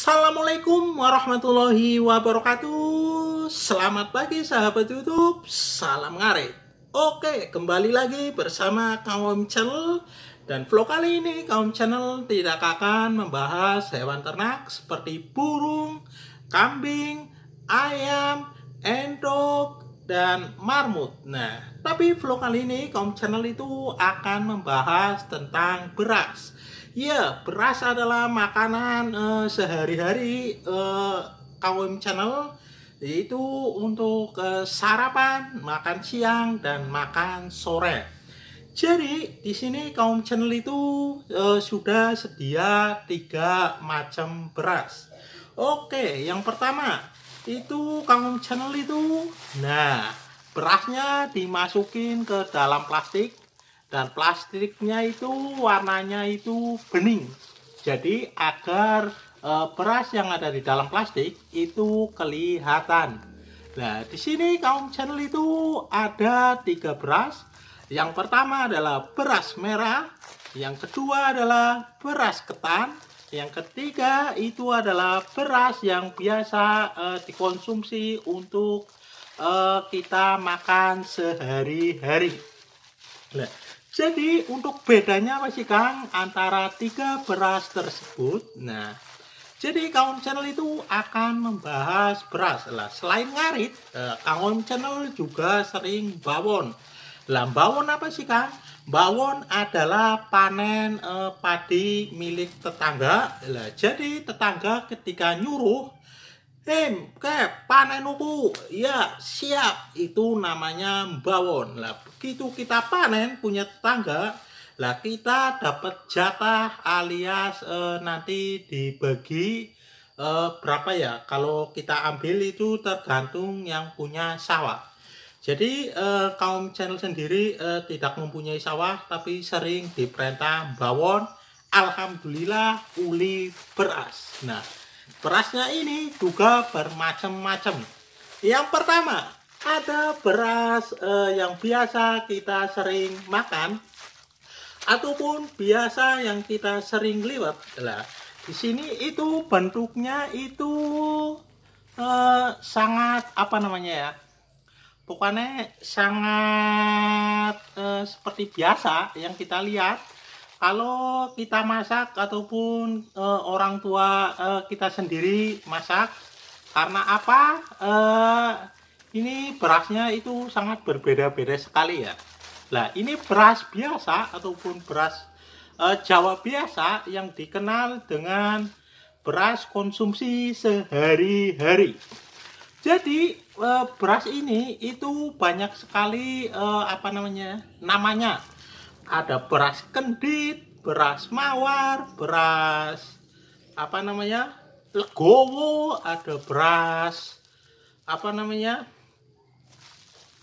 Assalamualaikum warahmatullahi wabarakatuh. Selamat pagi sahabat YouTube. Salam ngarit. Oke, kembali lagi bersama Kaum Channel. Dan vlog kali ini Kaum Channel tidak akan membahas hewan ternak seperti burung, kambing, ayam, endog, dan marmut. Nah, tapi vlog kali ini Kaum Channel itu akan membahas tentang beras. Ya, beras adalah makanan sehari-hari Kaum Channel, yaitu untuk sarapan, makan siang, dan makan sore. Jadi di sini Kaum Channel itu sudah sedia 3 macam beras. Oke, yang pertama itu Kaum Channel itu, nah berasnya dimasukin ke dalam plastik. Dan plastiknya itu warnanya itu bening. Jadi agar beras yang ada di dalam plastik itu kelihatan. Nah, di sini Kaum Channel itu ada 3 beras. Yang pertama adalah beras merah, yang kedua adalah beras ketan, yang ketiga itu adalah beras yang biasa dikonsumsi untuk kita makan sehari-hari. Nah, jadi untuk bedanya apa sih Kang antara 3 beras tersebut? Nah, jadi Kaum Channel itu akan membahas beras. Lah, selain ngarit, Kaum Channel juga sering bawon. Lah, bawon apa sih Kang? Bawon adalah panen padi milik tetangga. Lah, jadi tetangga ketika nyuruh, panen uku, ya siap, itu namanya bawon. Lah begitu kita panen punya tetangga, lah kita dapat jatah alias nanti dibagi berapa ya? Kalau kita ambil itu tergantung yang punya sawah. Jadi Kaum Channel sendiri tidak mempunyai sawah, tapi sering diperintah bawon. Alhamdulillah uli beras. Nah, berasnya ini juga bermacam-macam. Yang pertama, ada beras yang biasa kita sering makan ataupun biasa yang kita sering liwat. Lah, di sini itu bentuknya itu sangat apa namanya ya? Pokoknya sangat seperti biasa yang kita lihat. Kalau kita masak ataupun orang tua kita sendiri masak, karena apa? Ini berasnya itu sangat berbeda-beda sekali ya. Nah, ini beras biasa ataupun beras Jawa biasa yang dikenal dengan beras konsumsi sehari-hari. Jadi beras ini itu banyak sekali namanya. Ada beras kendit, beras mawar, beras legowo, ada beras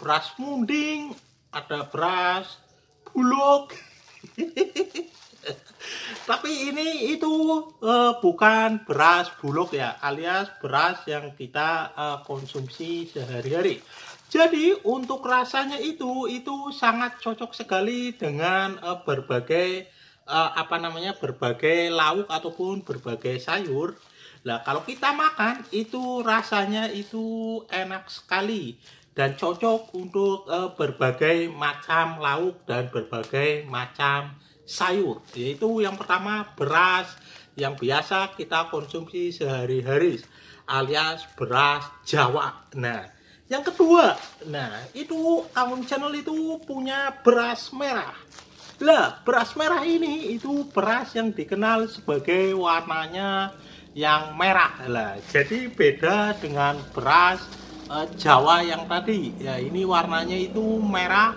beras munding, ada beras bulog. Tapi ini itu bukan beras bulog ya, alias beras yang kita konsumsi sehari-hari. Jadi untuk rasanya itu sangat cocok sekali dengan berbagai lauk ataupun berbagai sayur. Nah, kalau kita makan itu rasanya itu enak sekali dan cocok untuk berbagai macam lauk dan berbagai macam sayur. Yaitu yang pertama beras yang biasa kita konsumsi sehari-hari alias beras Jawa. Nah, yang kedua, itu Kaum Channel itu punya beras merah. Lah, beras merah ini itu beras yang dikenal sebagai warnanya yang merah. Lah, jadi beda dengan beras Jawa yang tadi. Ya, ini warnanya itu merah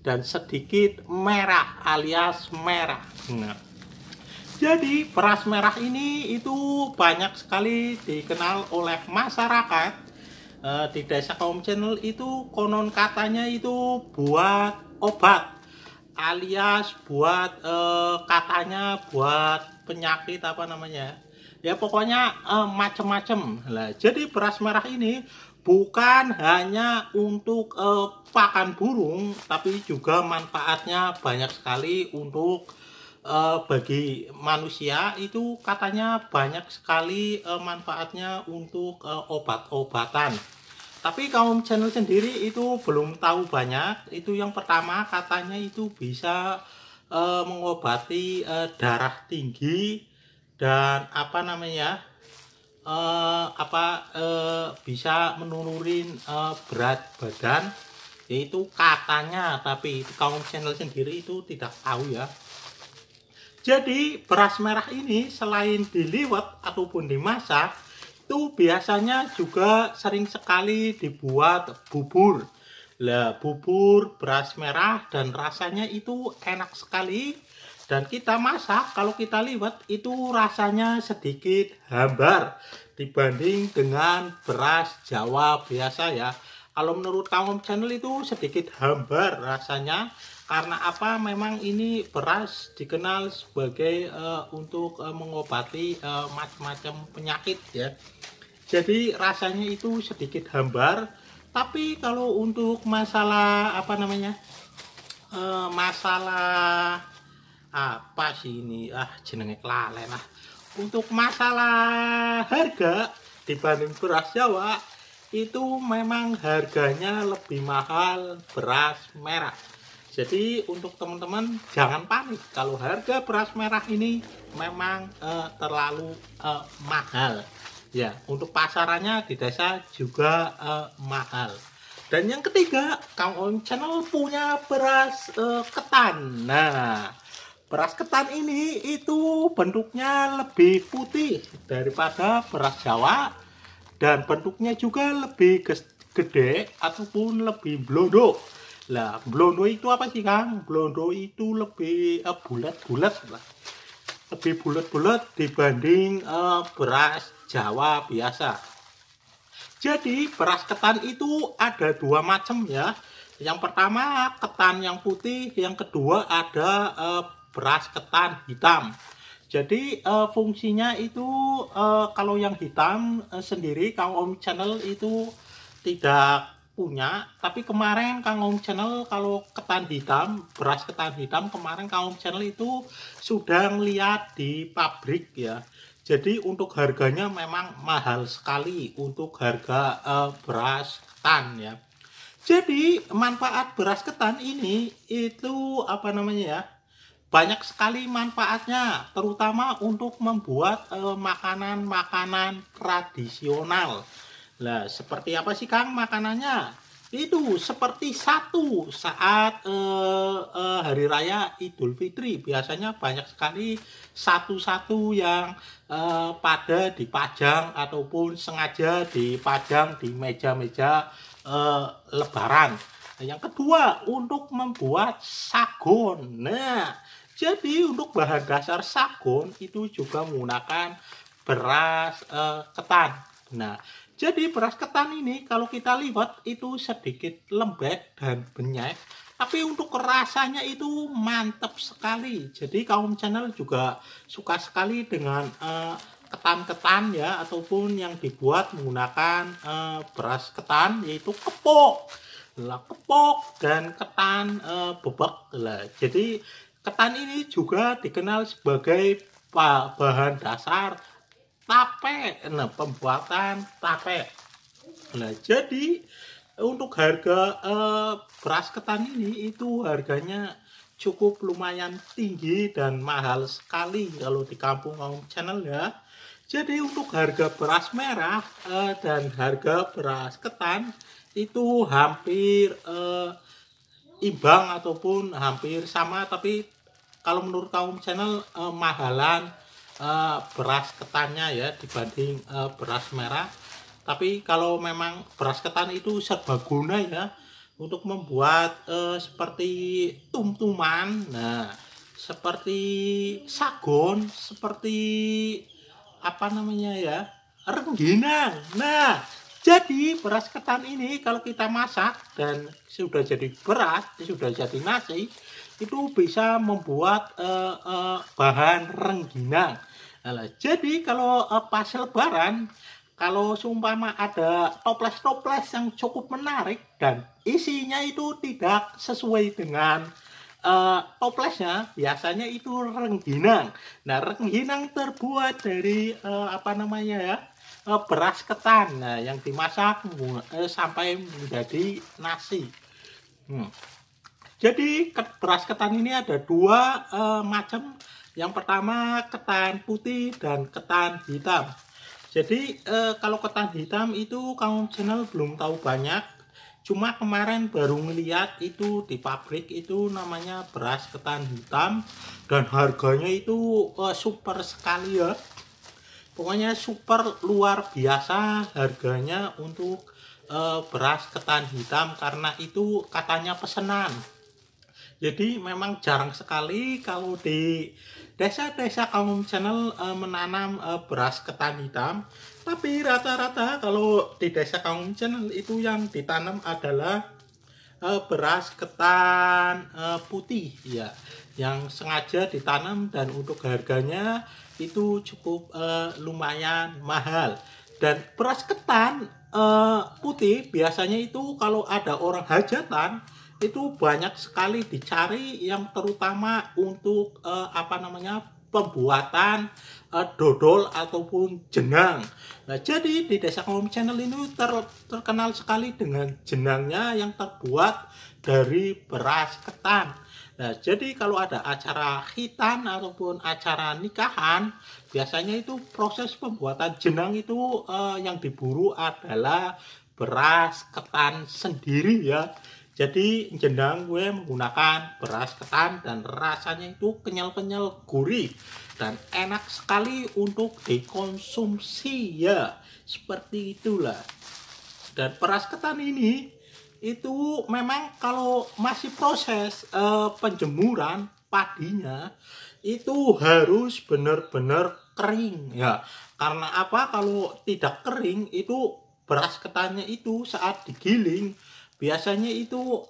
dan sedikit merah alias merah. Nah, jadi beras merah ini itu banyak sekali dikenal oleh masyarakat. Di desa Kaum Channel itu konon katanya itu buat obat alias buat katanya buat penyakit ya pokoknya macam-macam. Lah, jadi beras merah ini bukan hanya untuk pakan burung, tapi juga manfaatnya banyak sekali untuk bagi manusia itu katanya banyak sekali manfaatnya untuk obat-obatan. Tapi kaum channel sendiri itu belum tahu banyak. Itu yang pertama katanya itu bisa mengobati darah tinggi dan apa namanya bisa menurunin berat badan, yaitu katanya. Tapi kaum channel sendiri itu tidak tahu ya. Jadi beras merah ini selain diliwet ataupun dimasak, itu biasanya juga sering sekali dibuat bubur. Lah, bubur beras merah dan rasanya itu enak sekali. Dan kita masak, kalau kita liwet itu rasanya sedikit hambar dibanding dengan beras Jawa biasa ya. Kalau menurut kaum channel itu sedikit hambar rasanya. Karena apa? Memang ini beras dikenal sebagai untuk mengobati macam-macam penyakit ya. Jadi rasanya itu sedikit hambar. Tapi kalau untuk masalah apa namanya? Masalah apa sih ini jenenge kelalen lah. Untuk masalah harga dibanding beras Jawa itu memang harganya lebih mahal beras merah. Jadi untuk teman-teman jangan panik kalau harga beras merah ini memang terlalu mahal ya. Untuk pasarannya di desa juga mahal. Dan yang ketiga, Kang Om Channel punya beras ketan. Nah, beras ketan ini itu bentuknya lebih putih daripada beras Jawa dan bentuknya juga lebih gede ataupun lebih blondo. Lah, blondo itu apa sih, Kang? Blondo itu lebih bulat-bulat lah. Lebih bulat-bulat dibanding beras Jawa biasa. Jadi beras ketan itu ada dua macam ya. Yang pertama ketan yang putih, yang kedua ada beras ketan hitam. Jadi fungsinya itu kalau yang hitam sendiri Kang Om Channel itu tidak punya. Tapi kemarin Kang Om Channel kalau ketan hitam, beras ketan hitam kemarin Kang Om Channel itu sudah lihat di pabrik ya. Jadi untuk harganya memang mahal sekali untuk harga beras ketan ya. Jadi manfaat beras ketan ini itu apa namanya ya? Banyak sekali manfaatnya, terutama untuk membuat makanan-makanan tradisional. Nah, seperti apa sih Kang makanannya? Itu seperti satu saat hari raya Idul Fitri biasanya banyak sekali satu-satu yang pada dipajang ataupun sengaja dipajang di meja-meja lebaran. Yang kedua untuk membuat sagon. Nah, jadi untuk bahan dasar sagon itu juga menggunakan beras ketan. Nah, jadi beras ketan ini kalau kita liwet itu sedikit lembek dan benyek, tapi untuk rasanya itu mantap sekali. Jadi kaum channel juga suka sekali dengan ketan-ketan ya, ataupun yang dibuat menggunakan beras ketan, yaitu kepok. Lah, kepok dan ketan bebek lah. Jadi ketan ini juga dikenal sebagai bahan dasar tape. Nah, pembuatan tape. Nah, jadi untuk harga beras ketan ini itu harganya cukup lumayan tinggi dan mahal sekali kalau di kampung Om Channel ya. Jadi untuk harga beras merah dan harga beras ketan itu hampir imbang ataupun hampir sama, tapi kalau menurut kaum channel mahalan beras ketannya ya dibanding beras merah. Tapi kalau memang beras ketan itu serbaguna ya untuk membuat seperti tum-tuman, nah seperti sagon, seperti apa namanya ya, rengginang. Nah, jadi beras ketan ini kalau kita masak dan sudah jadi beras, sudah jadi nasi, itu bisa membuat bahan rengginang. Nah, jadi kalau pas lebaran, kalau seumpama ada toples-toples yang cukup menarik dan isinya itu tidak sesuai dengan toplesnya biasanya itu rengginang. Nah, rengginang terbuat dari beras ketan. Nah, yang dimasak sampai menjadi nasi. Jadi beras ketan ini ada dua macam. Yang pertama ketan putih dan ketan hitam. Jadi kalau ketan hitam itu kamu channel belum tahu banyak. Cuma kemarin baru ngeliat itu di pabrik itu namanya beras ketan hitam. Dan harganya itu super sekali ya. Pokoknya super luar biasa harganya untuk beras ketan hitam. Karena itu katanya pesanan. Jadi memang jarang sekali kalau di desa-desa kaum channel menanam beras ketan hitam. Tapi rata-rata kalau di desa kaum channel itu yang ditanam adalah beras ketan putih ya, yang sengaja ditanam dan untuk harganya itu cukup lumayan mahal. Dan beras ketan putih biasanya itu kalau ada orang hajatan itu banyak sekali dicari, yang terutama untuk pembuatan dodol ataupun jenang. Nah, jadi di Desa Kaum Channel ini terkenal sekali dengan jenangnya yang terbuat dari beras ketan. Nah, jadi kalau ada acara khitan ataupun acara nikahan, biasanya itu proses pembuatan jenang itu yang diburu adalah beras ketan sendiri ya. Jadi jenang gue menggunakan beras ketan dan rasanya itu kenyal-kenyal, gurih dan enak sekali untuk dikonsumsi ya. Seperti itulah. Dan beras ketan ini itu memang kalau masih proses penjemuran padinya itu harus benar-benar kering ya. Karena apa? Kalau tidak kering itu beras ketannya itu saat digiling biasanya itu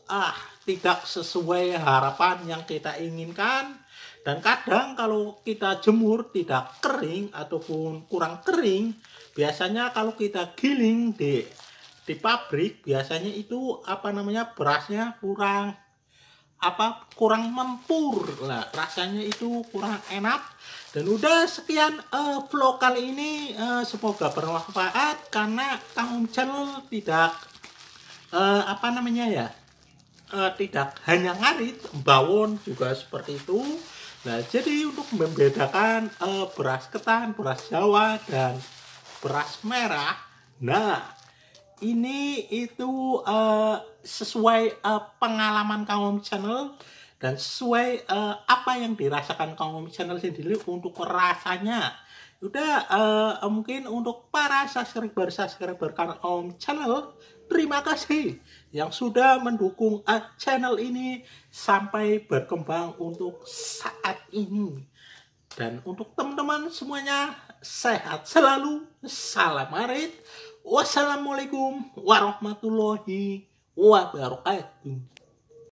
tidak sesuai harapan yang kita inginkan. Dan kadang kalau kita jemur tidak kering ataupun kurang kering, biasanya kalau kita giling di pabrik biasanya itu berasnya kurang mempur lah, rasanya itu kurang enak. Dan udah sekian vlog kali ini, semoga bermanfaat karena Kang Channel tidak tidak hanya ngarit, bawon juga seperti itu. Nah, jadi untuk membedakan beras ketan, beras Jawa dan beras merah, nah ini itu sesuai pengalaman Kaum Channel dan sesuai apa yang dirasakan Kaum Channel sendiri untuk rasanya. Udah mungkin untuk para subscriber Kaum Channel, terima kasih yang sudah mendukung channel ini sampai berkembang untuk saat ini. Dan untuk teman-teman semuanya, sehat selalu, salam arit, wassalamualaikum warahmatullahi wabarakatuh.